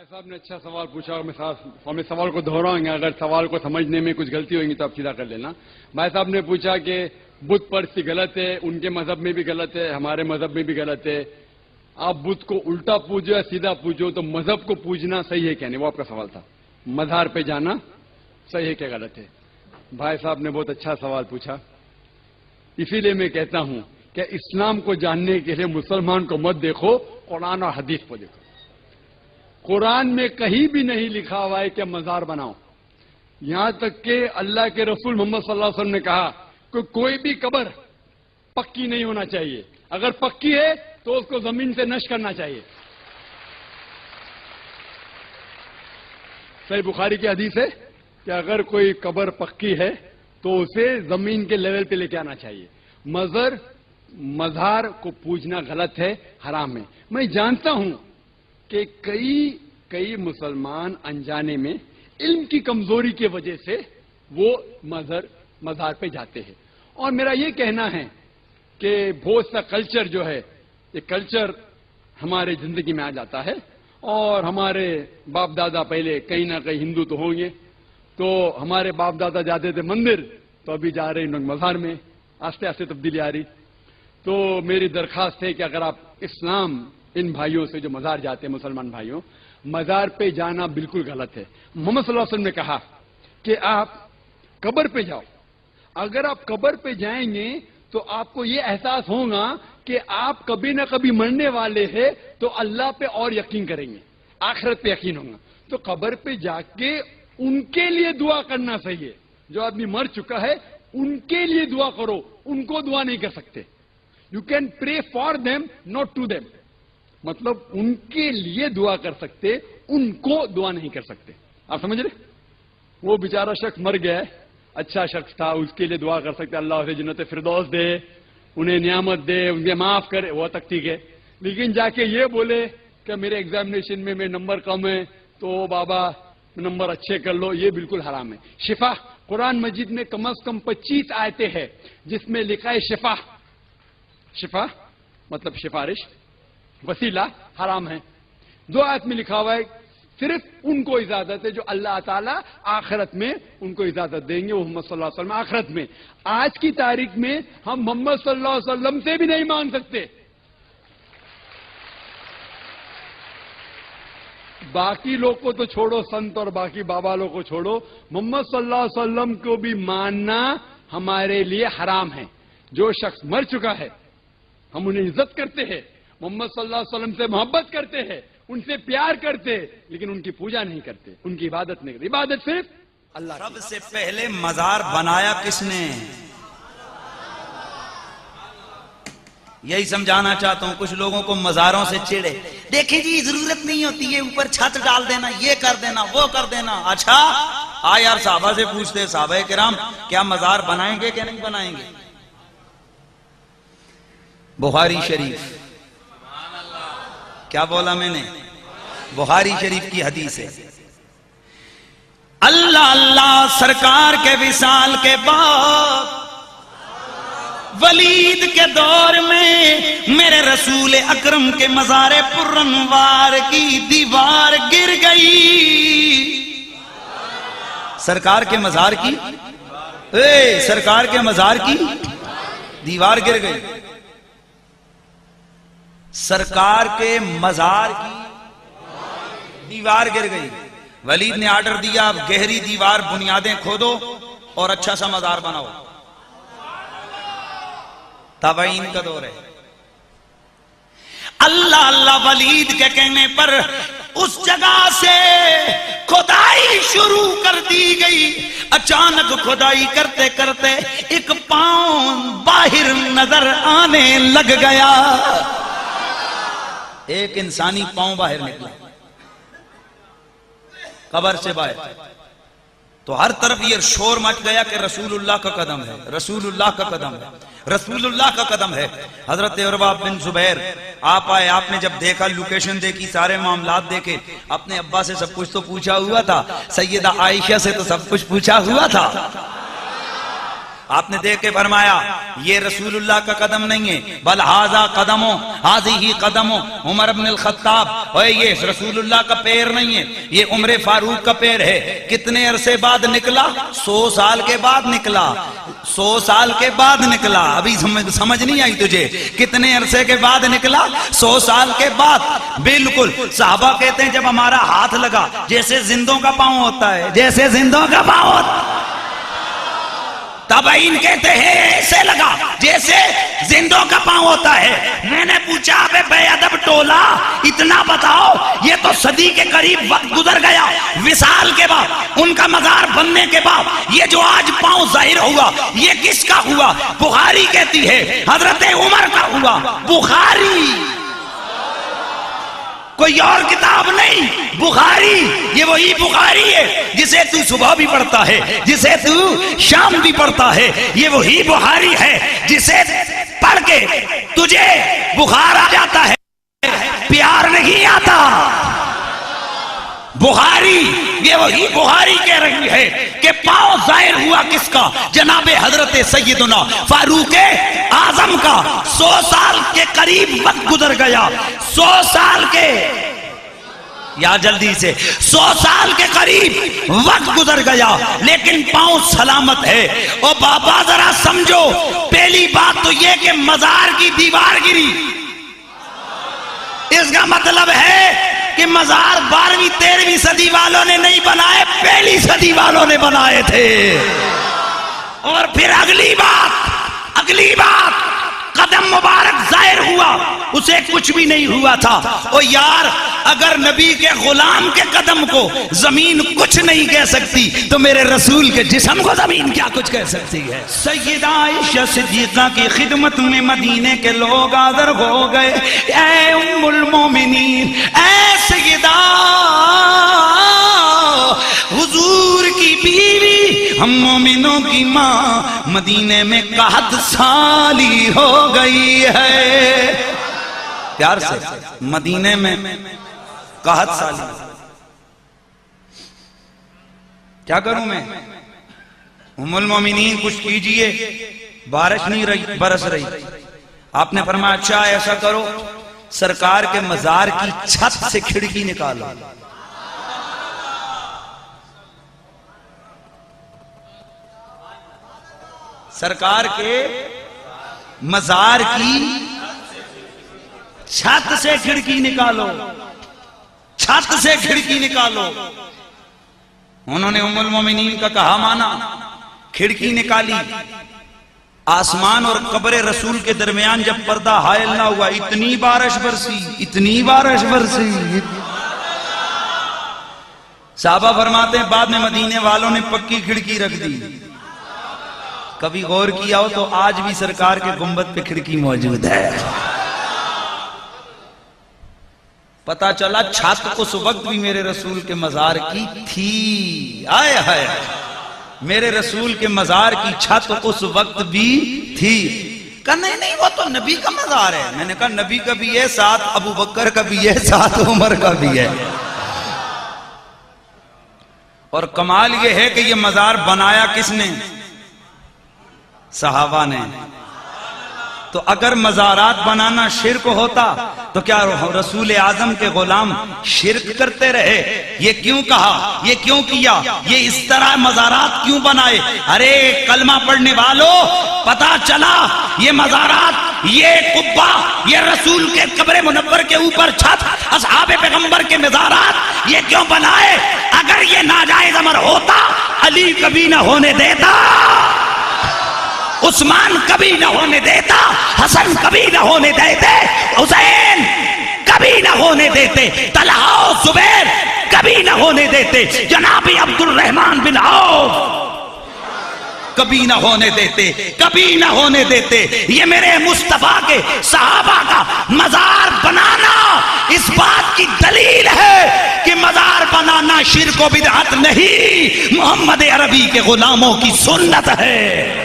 بھائی صاحب نے اچھا سوال پوچھا اور میں سوال کو دہراؤں گا. اگر سوال کو سمجھنے میں کچھ غلطی ہوگی تو آپ سیدھا کر لینا. بھائی صاحب نے پوچھا کہ بت پرستی غلط ہے, ان کے مذہب میں بھی غلط ہے, ہمارے مذہب میں بھی غلط ہے. آپ بت کو الٹا پوجو یا سیدھا پوجو, تو مذہب کو پوجنا صحیح ہے کیا نہیں, وہ آپ کا سوال تھا. مزار پہ جانا صحیح ہے کیا غلط ہے. بھائی صاحب نے بہت اچھا سوال پوچھا. اسی لیے میں کہتا ہوں کہ اسلام کو جاننے کے لیے مسلمان کو مت دیکھو, قرآن اور حدیث کو دیکھو. قرآن میں کہیں بھی نہیں لکھا ہوا ہے کہ مزار بناؤ. یہاں تک کہ اللہ کے رسول محمد صلی اللہ علیہ وسلم نے کہا کہ کوئی بھی قبر پکی نہیں ہونا چاہیے, اگر پکی ہے تو اس کو زمین سے نشر کرنا چاہیے. صحیح بخاری کی حدیث ہے کہ اگر کوئی قبر پکی ہے تو اسے زمین کے لیول پہ لے کے آنا چاہیے. مزار کو پوجنا غلط ہے, حرام ہے. میں جانتا ہوں کہ کئی مسلمان انجانے میں علم کی کمزوری کی وجہ سے وہ مزار پہ جاتے ہیں. اور میرا یہ کہنا ہے کہ بہت سا کلچر جو ہے, یہ کلچر ہمارے زندگی میں آ جاتا ہے. اور ہمارے باپ دادا پہلے کہیں نہ کہیں ہندو تو ہوں گے, تو ہمارے باپ دادا جاتے تھے مندر, تو ابھی جا رہے ہیں مزار میں. آہستہ آہستہ تبدیلی آ رہی. تو میری درخواست ہے کہ اگر آپ اسلام ان بھائیوں سے جو مزار جاتے ہیں, مسلمان بھائیوں, مزار پہ جانا بالکل غلط ہے. محمد صلی اللہ علیہ وسلم نے کہا کہ آپ قبر پہ جاؤ. اگر آپ قبر پہ جائیں گے تو آپ کو یہ احساس ہوگا کہ آپ کبھی نہ کبھی مرنے والے ہیں, تو اللہ پہ اور یقین کریں گے, آخرت پہ یقین ہوگا. تو قبر پہ جا کے ان کے لیے دعا کرنا صحیح ہے. جو آدمی مر چکا ہے ان کے لیے دعا کرو, ان کو دعا نہیں کر سکتے. You can pray for them, not to them. مطلب ان کے لیے دعا کر سکتے, ان کو دعا نہیں کر سکتے. آپ سمجھ رہے؟ وہ بیچارہ شخص مر گیا ہے, اچھا شخص تھا, اس کے لیے دعا کر سکتے اللہ اسے جنت فردوس دے, انہیں نعمت دے, انہیں معاف کرے, وہ تک ٹھیک ہے. لیکن جا کے یہ بولے کہ میرے ایگزامینیشن میں نمبر کم ہے تو بابا نمبر اچھے کر لو, یہ بالکل حرام ہے. شفا, قرآن مجید میں کم از کم 25 آیتیں ہیں جس میں لکھا ہے شفا. شفا مطلب سفارش, وسیلہ حرام ہے. 2 آیت میں لکھا ہوا ہے صرف ان کو اجازت ہے جو اللہ تعالیٰ آخرت میں ان کو اجازت دیں گے, وہ محمد صلی اللہ علیہ وسلم آخرت میں. آج کی تاریخ میں ہم محمد صلی اللہ علیہ وسلم سے بھی نہیں مانگ سکتے. باقی لوگ کو تو چھوڑو, سنت اور باقی بابا لوگ کو چھوڑو, محمد صلی اللہ علیہ وسلم کو بھی ماننا ہمارے لیے حرام ہے. جو شخص مر چکا ہے ہم انہیں عزت کرتے ہیں, محمد صلی اللہ علیہ وسلم سے محبت کرتے ہیں, ان سے پیار کرتے, لیکن ان کی پوجا نہیں کرتے, ان کی عبادت نہیں کرتے. عبادت صرف اللہ کی. سب سے پہلے مزار بنایا کس نے, یہی سمجھانا چاہتا ہوں. کچھ لوگوں کو مزاروں سے چڑے, دیکھیں جی ضرورت نہیں ہوتی ہے, اوپر چھت ڈال دینا, یہ کر دینا, وہ کر دینا. اچھا یار صحابہ سے پوچھتے, صحابہ کرام کیا مزار بنائیں گے کہ نہیں بنائیں گے؟ بخاری شریف, کیا بولا میں نے؟ بخاری شریف کی حدیث ہے. اللہ اللہ سرکار کے وصال کے بعد ولید کے دور میں میرے رسول اکرم کے مزار پرانوار کی دیوار گر گئی. سرکار کے مزار کی سرکار کے مزار کی دیوار گر گئی. سرکار کے مزار کی دیوار گر گئی. ولید نے آرڈر دیا اب گہری دیوار بنیادیں کھودو اور اچھا سا مزار بناؤ. تابعین کا دور ہے. اللہ اللہ ولید کے کہنے پر اس جگہ سے کھدائی شروع کر دی گئی. اچانک کھدائی کرتے کرتے ایک پاؤں باہر نظر آنے لگ گیا. ایک انسانی پاؤں باہر نکلا قبر سے باہر. تو ہر طرف یہ شور مچ گیا کہ رسول اللہ کا قدم ہے, رسول اللہ کا قدم ہے, رسول اللہ کا قدم ہے. حضرت عروہ بن زبیر آپ آئے, آپ نے جب دیکھا, لوکیشن دیکھی, سارے معاملات دیکھے, اپنے ابا سے سب کچھ تو پوچھا ہوا تھا, سیدہ عائشہ سے تو سب کچھ پوچھا ہوا تھا. آپ نے دیکھ کے فرمایا یہ رسول اللہ کا قدم نہیں ہے، بل ھذا قدمو ھذہ قدمو عمر بن الخطاب، اور یہ رسول اللہ کا پیر نہیں ہے، یہ عمر فاروق کا پیر ہے۔ کتنے عرصے بعد نکلا؟ 100 سال کے بعد نکلا، 100 سال کے بعد نکلا۔ ابھی سمجھ نہیں آئی تجھے؟ کتنے عرصے کے بعد نکلا؟ 100 سال کے بعد۔ بالکل صحابہ کہتے ہیں جب ہمارا ہاتھ لگا جیسے زندوں کا پاؤں ہوتا ہے، جیسے زندوں کا پاؤں ہوتا ہے۔ تابعین کہتے ہیں ایسے لگا جیسے زندوں کا پاؤں ہوتا ہے۔ میں نے پوچھا بے بے ادب ٹولا، اتنا بتاؤ، یہ تو صدی کے قریب وقت گزر گیا وصال کے بعد، ان کا مزار بننے کے بعد، یہ جو آج پاؤں ظاہر ہوا یہ کس کا ہوا؟ بخاری کہتی ہے حضرت عمر کا ہوا۔ بخاری، کوئی اور کتاب نہیں، بخاری، یہ وہی بخاری ہے جسے تو صبح بھی پڑھتا ہے، جسے تو شام بھی پڑھتا ہے، یہ وہی بخاری ہے جسے پڑھ کے تجھے بخار آ جاتا ہے، پیار نہیں آتا۔ بخاری، یہ وہی بخاری کہہ رہی ہے کہ پاؤں ظاہر ہوا کس کا؟ جناب حضرت سیدنا فاروق اعظم کا۔ 100 سال کے قریب وقت گزر گیا، 100 سال کے، یا جلدی سے 100 سال کے قریب وقت گزر گیا، لیکن پاؤں سلامت ہے۔ اور بابا ذرا سمجھو، پہلی بات تو یہ کہ مزار کی دیوار گری، اس کا مطلب ہے کہ مزار 12ویں 13ویں صدی والوں نے نہیں بنائے، پہلی صدی والوں نے بنائے تھے۔ اور پھر اگلی بات قدم مبارک ظاہر ہوا، اسے کچھ بھی نہیں ہوا تھا۔ اور یار اگر نبی کے غلام کے قدم کو زمین کچھ نہیں کہہ سکتی تو میرے رسول کے جسم کو زمین کیا کچھ کہہ سکتی ہے؟ سیدہ عائشہ صدیقہ کی خدمت میں مدینے کے لوگ حاضر ہو گئے۔ اے ام المومنین، اے سیدہ، حضور کی بیوی، ہم مومنوں کی ماں مدینے میں 61 سالی ہو گئی ہے۔ پیار سے، مدینے میں 61 سالی۔ کیا کروں میں؟ ام المومنین کچھ کیجئے، بارش نہیں رہی، برس رہی۔ آپ نے فرمایا اچھا ایسا کرو، سرکار کے مزار کی چھت سے کھڑکی نکالو۔ سرکار کے مزار کی چھت سے کھڑکی نکالو، چھت سے کھڑکی نکالو۔ انہوں نے ام المومنین کا کہا مانا، کھڑکی نکالی۔ آسمان اور قبر رسول کے درمیان جب پردہ حائل نہ ہوا، اتنی بارش برسی، اتنی بارش برسی۔ صحابہ فرماتے ہیں بعد میں مدینے والوں نے پکی کھڑکی رکھ دی۔ کبھی غور کیا ہو تو آج بھی سرکار کے گنبد پہ کھڑکی موجود ہے۔ پتا چلا چھت اس وقت بھی میرے رسول کے مزار کی تھی۔ آئے ہائے، میرے رسول کے مزار کی چھت اس وقت بھی تھی۔ کہا نہیں وہ تو نبی کا مزار ہے۔ میں نے کہا نبی کا بھی ہے، ساتھ ابو بکر کا بھی ہے، ساتھ عمر کا بھی ہے۔ اور کمال یہ ہے کہ یہ مزار بنایا کس نے؟ صحابہ نے۔ تو اگر مزارات بنانا شرک ہوتا تو کیا رسول اعظم کے غلام شرک کرتے رہے؟ یہ کیوں کہا، یہ کیوں کیا، یہ اس طرح مزارات کیوں بنائے؟ ارے کلمہ پڑھنے والوں، پتا چلا یہ مزارات، یہ قبہ، یہ رسول کے قبر منور کے اوپر چھت، اصحاب پیغمبر کے مزارات یہ کیوں بنائے؟ اگر یہ ناجائز امر ہوتا علی کبھی نہ ہونے دیتا، عثمان کبھی نہ ہونے دیتا، حسن کبھی نہ ہونے دیتے، حسین کبھی نہ ہونے دیتے، طلحہ و زبیر کبھی نہ ہونے دیتے، جناب عبد الرحمن بن عوف کبھی نہ ہونے دیتے، کبھی نہ ہونے دیتے۔ یہ میرے مصطفیٰ کے صحابہ کا مزار بنانا اس بات کی دلیل ہے کہ مزار بنانا شرک و بدعت نہیں، محمد عربی کے غلاموں کی سنت ہے۔